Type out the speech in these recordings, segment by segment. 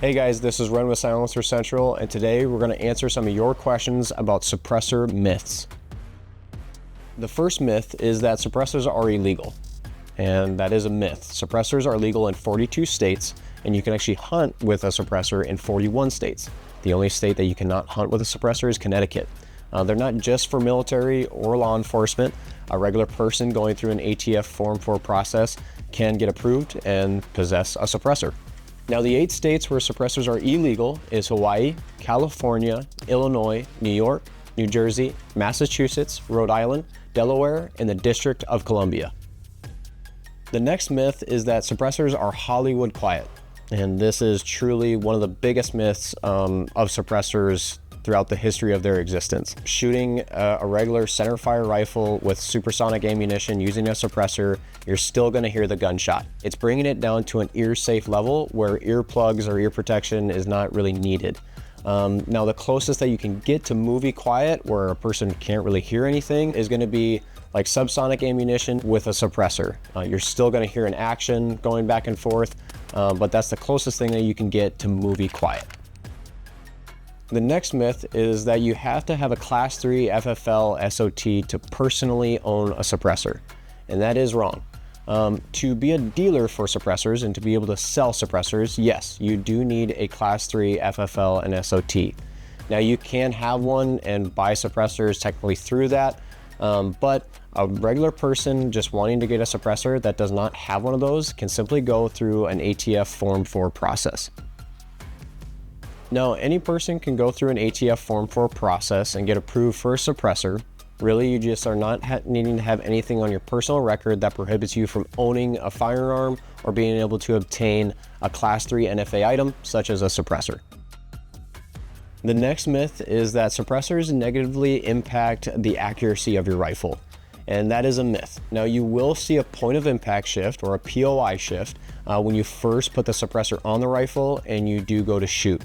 Hey guys, this is Ren with Silencer Central, and today we're going to answer some of your questions about suppressor myths. The first myth is that suppressors are illegal, and that is a myth. Suppressors are legal in 42 states, and you can actually hunt with a suppressor in 41 states. The only state that you cannot hunt with a suppressor is Connecticut. They're not just for military or law enforcement. A regular person going through an ATF Form 4 process can get approved and possess a suppressor. Now, the 8 states where suppressors are illegal is Hawaii, California, Illinois, New York, New Jersey, Massachusetts, Rhode Island, Delaware, and the District of Columbia. The next myth is that suppressors are Hollywood quiet. And this is truly one of the biggest myths of suppressors throughout the history of their existence. Shooting a regular centerfire rifle with supersonic ammunition using a suppressor, you're still going to hear the gunshot. It's bringing it down to an ear-safe level where earplugs or ear protection is not really needed. Now, the closest that you can get to movie quiet, where a person can't really hear anything, is going to be like subsonic ammunition with a suppressor. You're still going to hear an action going back and forth, but that's the closest thing that you can get to movie quiet. The next myth is that you have to have a Class 3 FFL SOT to personally own a suppressor, and that is wrong. To be a dealer for suppressors and to be able to sell suppressors, yes, you do need a Class 3 FFL and SOT. Now, you can have one and buy suppressors technically through that, but a regular person just wanting to get a suppressor that does not have one of those can simply go through an ATF Form 4 process. Now, any person can go through an ATF Form 4 process and get approved for a suppressor. Really, you just are not needing to have anything on your personal record that prohibits you from owning a firearm or being able to obtain a Class 3 NFA item, such as a suppressor. The next myth is that suppressors negatively impact the accuracy of your rifle, and that is a myth. Now, you will see a point of impact shift or a POI shift when you first put the suppressor on the rifle and you do go to shoot.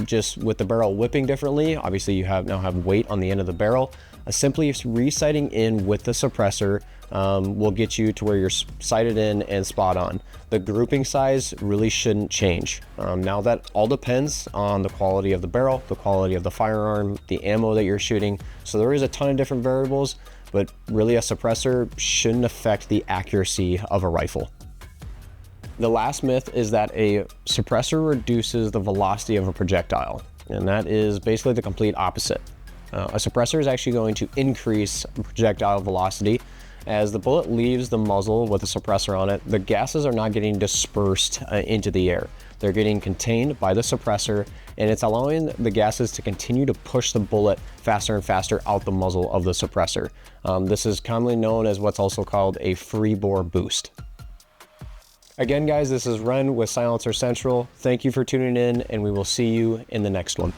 Just with the barrel whipping differently, obviously you now have weight on the end of the barrel. Simply resighting in with the suppressor will get you to where you're sighted in and spot on. The grouping size really shouldn't change. Now, that all depends on the quality of the barrel, the quality of the firearm, the ammo that you're shooting. So there is a ton of different variables, but really a suppressor shouldn't affect the accuracy of a rifle. The last myth is that a suppressor reduces the velocity of a projectile, and that is basically the complete opposite. A suppressor is actually going to increase projectile velocity. As the bullet leaves the muzzle with a suppressor on it, the gases are not getting dispersed into the air. They're getting contained by the suppressor, and it's allowing the gases to continue to push the bullet faster and faster out the muzzle of the suppressor. This is commonly known as what's also called a free bore boost. Again, guys, this is Ren with Silencer Central. Thank you for tuning in, and we will see you in the next one.